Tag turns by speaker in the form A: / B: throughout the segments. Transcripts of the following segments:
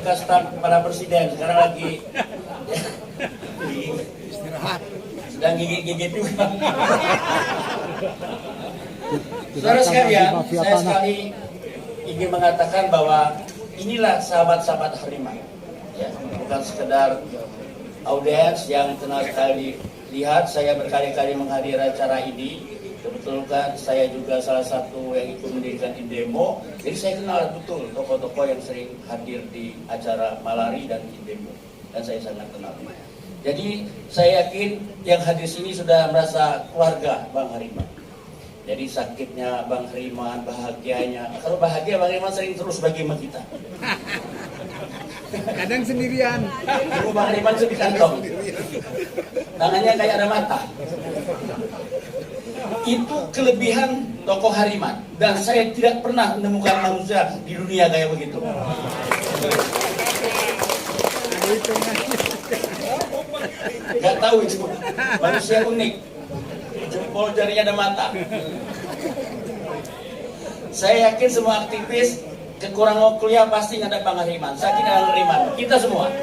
A: bekas staf para presiden, sekarang lagi
B: Istirahat.
A: sedang gigit-gigit juga. Saudara sekalian, saya sekali ingin mengatakan bahwa inilah sahabat-sahabat Hariman, ya, bukan sekedar audiens yang kenal sekali lihat. Saya berkali-kali menghadiri acara ini. Kebetulan saya juga salah satu yang ikut mendirikan Indemo, jadi saya kenal betul tokoh-tokoh yang sering hadir di acara Malari dan Indemo, dan saya sangat kenal. Jadi saya yakin yang hadir sini sudah merasa keluarga Bang Hariman. Jadi sakitnya Bang Hariman, bahagianya. Kalau bahagia Bang Hariman sering terus bagi sama kita.
B: Kadang sendirian.
A: Ibu Bang Hariman sedih kantong. Tangannya kayak ada mata. Itu kelebihan tokoh Hariman. Dan saya tidak pernah menemukan manusia di dunia kayak begitu. Gak tahu itu. Manusia unik. Jempol jarinya ada mata. Saya yakin semua aktivis kekurangan kuliah pasti ada Bang Hariman. Saya tidak ada Hariman. Kita semua.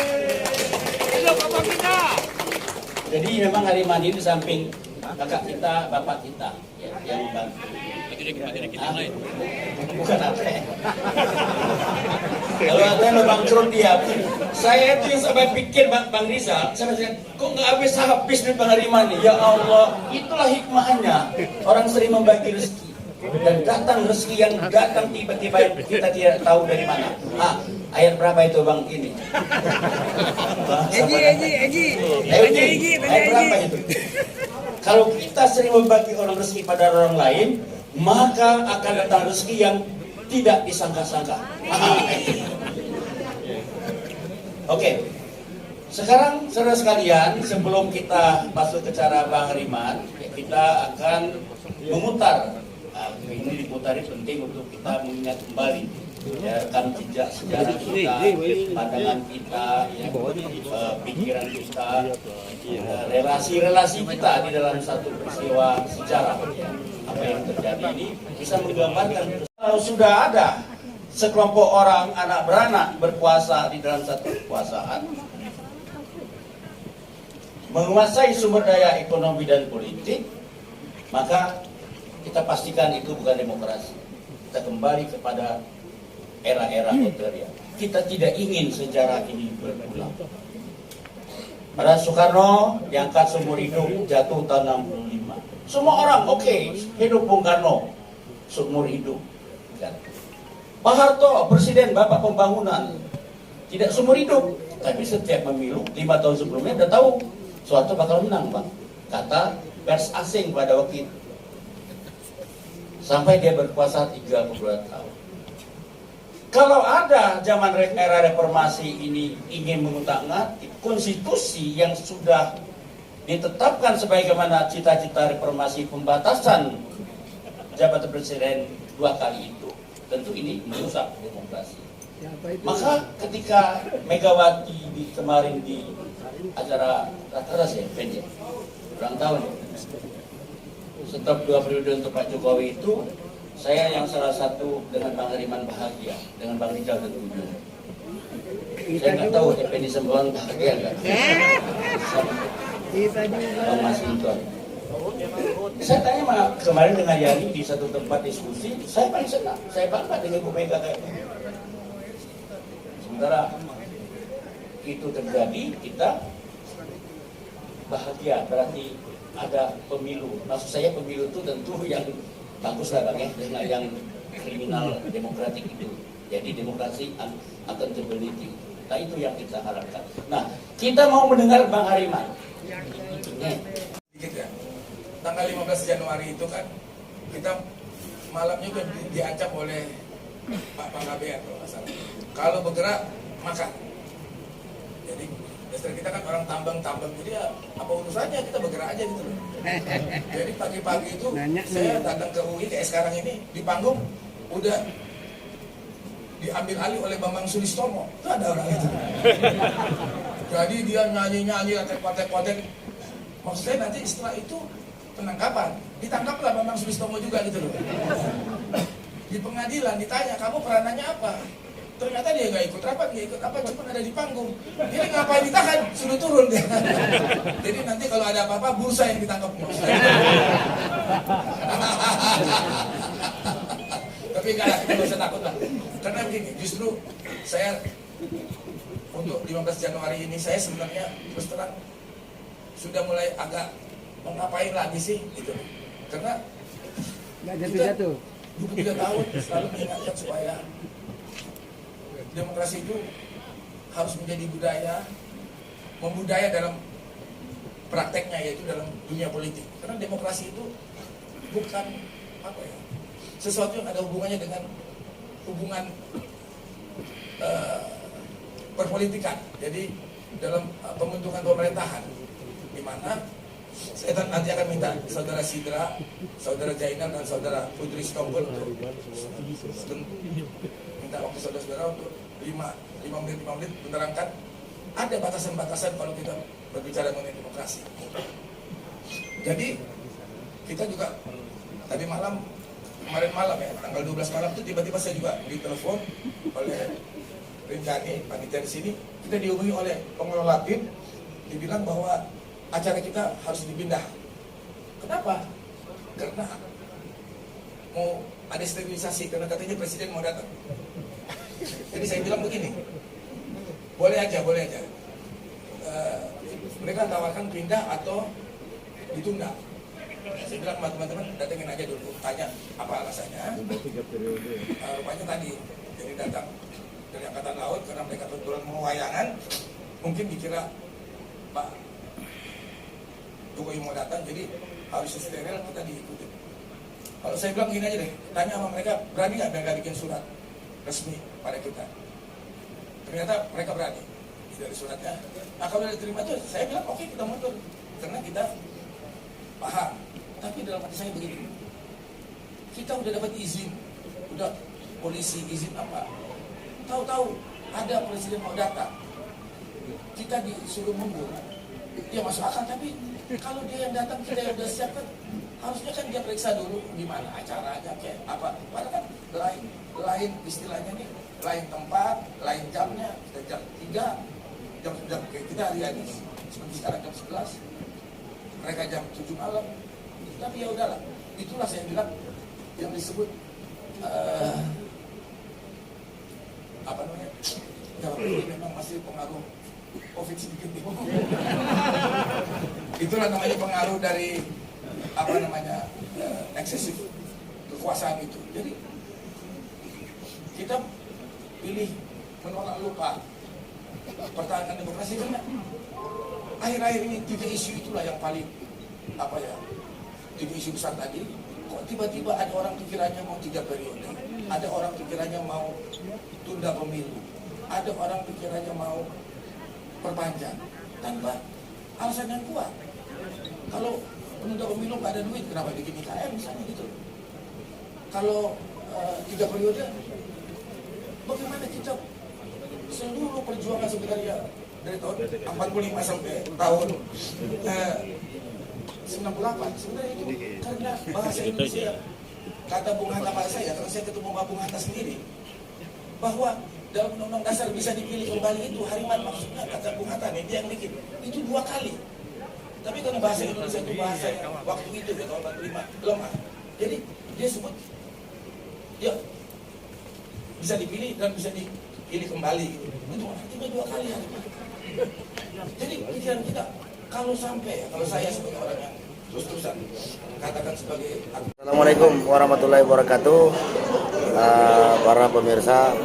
A: Jadi memang Hariman ini di samping kakak kita, bapak kita, ya, yang membantu. Bukan apa ya. Kalau ada yang bangkrut dia, saya itu yang sampai pikir Bang Rizal, saya bilang, kok nggak habis duit Bang Hariman nih? Ya Allah, itulah hikmahnya. Orang sering membagi rezeki. Dan datang rezeki yang datang tiba-tiba yang kita tidak tahu dari mana. Ayat berapa itu Bang ini? Eji. Ayat berapa itu? Kalau kita sering membagi orang rezeki pada orang lain, maka akan datang rezeki yang tidak disangka-sangka. Oke. Sekarang saudara sekalian, sebelum kita masuk ke cara Bang Hariman, kita akan memutar. Ini diputari penting untuk kita mengingat kembali, ya, kan jejak sejarah kita, pandangan kita, ya, pikiran kita, ya, relasi-relasi kita di dalam satu peristiwa sejarah, ya. Apa yang terjadi ini bisa menggambarkan kalau sudah ada sekelompok orang anak beranak berkuasa di dalam satu kekuasaan, menguasai sumber daya ekonomi dan politik, maka kita pastikan itu bukan demokrasi. Kita kembali kepada era-era otoriter. Kita tidak ingin sejarah ini berulang. Pada Soekarno diangkat seumur hidup, jatuh tahun 65. Semua orang oke, hidup Bung Karno seumur hidup. Pak Harto, presiden bapak pembangunan, tidak seumur hidup, tapi setiap pemilu 5 tahun sebelumnya udah tahu suatu bakal menang, Bang. Kata pers asing pada waktu itu. Sampai dia berkuasa 32 tahun. Kalau ada zaman era reformasi ini ingin mengutak-ngatik konstitusi yang sudah ditetapkan sebagaimana cita-cita reformasi pembatasan jabatan presiden 2 kali itu, tentu ini merusak demokrasi. Maka ketika Megawati kemarin di acara Rakernas ya, ulang tahun, stop 2 periode untuk Pak Jokowi itu, saya yang salah satu dengan Bang Hariman bahagia, dengan Bang Rizal tentunya. Saya nggak tahu Effendi Simbolon bahagia nggak? Bang Mas Inton. Saya tanya kemarin dengan Yani di satu tempat diskusi, saya paling senang, saya bangga dengan Bu Mega kayak gitu. Sementara itu terjadi, kita bahagia, berarti ada pemilu. Maksud saya pemilu itu tentu yang bagus lah Bang ya, dengan yang kriminal demokratik itu. Jadi demokrasi accountability. Nah itu yang kita harapkan. Nah kita mau mendengar Bang Hariman.
C: Dikit ya. Tanggal 15 Januari itu kan kita malamnya kan diancam oleh Pak Panggabean kalau nggak salah. Kalau bergerak makan. Jadi dasar kita kan orang tambang, jadi ya apa urusannya kita bergerak aja gitu loh. Jadi pagi-pagi itu saya datang ke UI kayak sekarang ini di panggung udah diambil alih oleh Bambang Sulistomo. Itu ada orang itu. Jadi dia nyanyi-nyanyi, kotek-kotek. Maksud saya nanti setelah itu penangkapan, ditangkaplah Bambang Sulistomo juga gitu loh. Di pengadilan ditanya, kamu peranannya apa? Ternyata dia nggak ikut rapat, nggak ikut apa, cuma ada di panggung. Ini ngapain ditahan? Suruh turun dia. Jadi nanti kalau ada apa-apa, bursa yang ditangkap. Tapi enggak lah, kita nggak usah takut lah. Karena begini, justru saya untuk 15 Januari ini saya sebenarnya terus terang sudah mulai agak mau ngapain lagi sih gitu. Karena kita 23 tahun selalu mengingatkan supaya demokrasi itu harus menjadi budaya, membudaya dalam prakteknya, yaitu dalam dunia politik. Karena demokrasi itu bukan apa ya, sesuatu yang ada hubungannya dengan hubungan perpolitikan. Jadi dalam pembentukan pemerintahan, di mana saya nanti akan minta saudara Sidra, saudara Jainal, dan saudara Putri Sitompul untuk minta waktu saudara-saudara untuk 5 menit menerangkan ada batasan-batasan kalau kita berbicara mengenai demokrasi. Jadi kita juga tadi malam, kemarin malam ya, tanggal 12 malam itu tiba-tiba saya juga ditelepon oleh Rinjani, panitia di sini. Kita dihubungi oleh pengelola BIM, dibilang bahwa acara kita harus dipindah. Kenapa? Karena mau ada sterilisasi, karena katanya presiden mau datang. Jadi saya bilang begini, boleh aja. Mereka tawarkan pindah atau ditunda. Saya bilang sama teman-teman, datengin aja dulu, tanya apa alasannya. Rupanya tadi, jadi datang dari Angkatan Laut karena mereka kebetulan mau wayangan, mungkin dikira Pak Jokowi mau datang, jadi harus steril, kita diikuti. Kalau saya bilang gini aja deh, tanya sama mereka, berani nggak mereka bikin surat resmi pada kita? Ternyata mereka berani dari suratnya. Nah kalau udah diterima itu, saya bilang oke, kita mundur, karena kita paham. Tapi dalam hati saya begini, kita udah dapat izin, udah polisi izin apa? Tahu-tahu ada presiden mau datang, kita disuruh mundur. Ya masuk akal, tapi kalau dia yang datang kita yang udah siapkan, harusnya kan dia periksa dulu gimana acaranya, kayak apa. Padahal kan lain istilahnya nih, lain tempat, lain jamnya. Kita jam 3, jam kayak kita hari-hari seperti sekarang jam 11, mereka jam 7 malam. Tapi ya udahlah, itulah saya bilang yang disebut apa namanya, Jawa ini memang masih pengaruh COVID sedikit. Itulah namanya pengaruh dari apa namanya eksesif kekuasaan itu. Jadi kita pilih menolak lupa pertahankan demokrasi, karena akhir-akhir ini 3 isu itulah yang paling apa ya, 3 isu besar tadi. Kok tiba-tiba ada orang pikirannya mau 3 periode, ada orang pikirannya mau tunda pemilu, ada orang pikirannya mau perpanjang tanpa alasan yang kuat. Kalau penunda pemilu nggak ada duit, kenapa bikin IKN misalnya gitu? Kalau 3 periode, bagaimana kita seluruh perjuangan sebenarnya dari tahun 45 sampai tahun 98 sebenarnya itu karena bahasa Indonesia. Kata Bung Hatta pada saya, kalau saya ketemu Bung Hatta sendiri, bahwa dalam Undang-Undang Dasar bisa dipilih kembali itu Hariman, maksudnya kata Bung Hatta nih, dia yang bikin itu 2 kali. Tapi karena bahasa Indonesia itu bahasa yang waktu itu ya tahun 45 lemah, jadi dia sebut ya bisa dipilih dan bisa dipilih kembali. Itu artinya 2 kali Hariman. Jadi pikiran kita, kalau sampai, kalau saya sebagai orang yang terus-terusan katakan sebagai
B: Assalamualaikum warahmatullahi wabarakatuh. Para pemirsa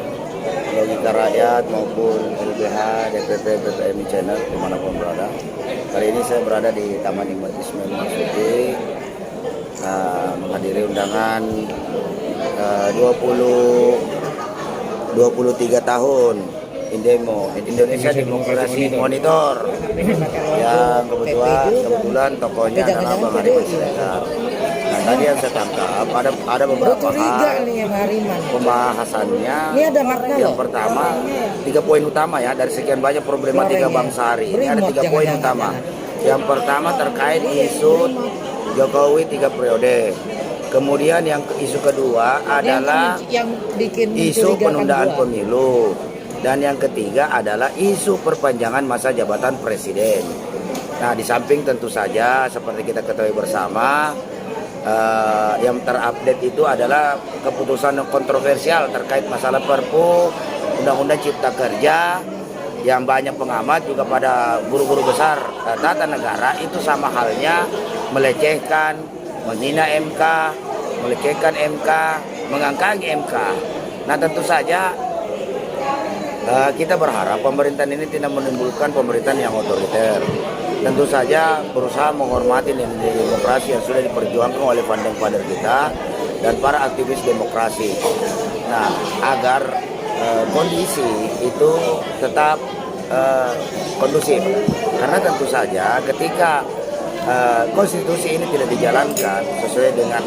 B: Logika Rakyat maupun LBH, DPP, BPMI Channel dimanapun berada. Kali ini saya berada di Taman Imad Ismail Marzuki, menghadiri undangan 23 tahun Indonesia Demokrasi Monitor, yang kebetulan tokohnya adalah Bang Hariman Siregar. Nah, tadi yang saya tangkap ada beberapa hal pembahasannya. Yang pertama, 3 poin utama ya, dari sekian banyak problematika bangsa hari ini ada 3 poin utama. Yang pertama terkait isu Jokowi 3 periode. Kemudian yang isu kedua adalah isu penundaan pemilu. Dan yang ketiga adalah isu perpanjangan masa jabatan presiden. Nah, di samping tentu saja seperti kita ketahui bersama, yang terupdate itu adalah keputusan kontroversial terkait masalah Perpu Undang-Undang Cipta Kerja, yang banyak pengamat juga pada guru-guru besar tata negara itu sama halnya melecehkan, menghina MK, melecehkan MK, mengangkangi MK. Nah, tentu saja kita berharap pemerintahan ini tidak menimbulkan pemerintahan yang otoriter. Tentu saja berusaha menghormati nilai demokrasi yang sudah diperjuangkan oleh founding father kita dan para aktivis demokrasi. Nah, agar kondisi itu tetap kondusif. Karena tentu saja ketika konstitusi ini tidak dijalankan sesuai dengan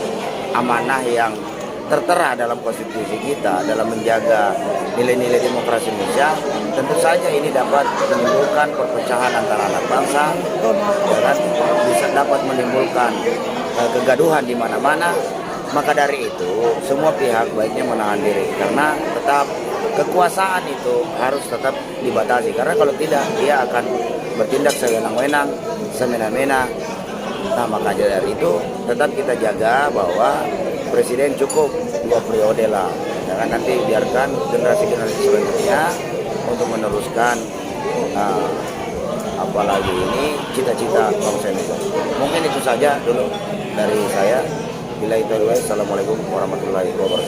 B: amanah yang tertera dalam konstitusi kita dalam menjaga nilai-nilai demokrasi Indonesia, tentu saja ini dapat menimbulkan perpecahan antara anak bangsa, dan bisa dapat menimbulkan kegaduhan di mana-mana. Maka dari itu semua pihak baiknya menahan diri, karena tetap kekuasaan itu harus tetap dibatasi, karena kalau tidak dia akan bertindak sewenang-wenang, semena-mena. Nah, makanya dari itu tetap kita jaga bahwa presiden cukup 2 periode lah, jangan nanti biarkan generasi-generasi selanjutnya untuk meneruskan apalagi ini cita-cita bangsa Indonesia. Mungkin itu saja dulu dari saya. Bila itu, assalamualaikum warahmatullahi wabarakatuh.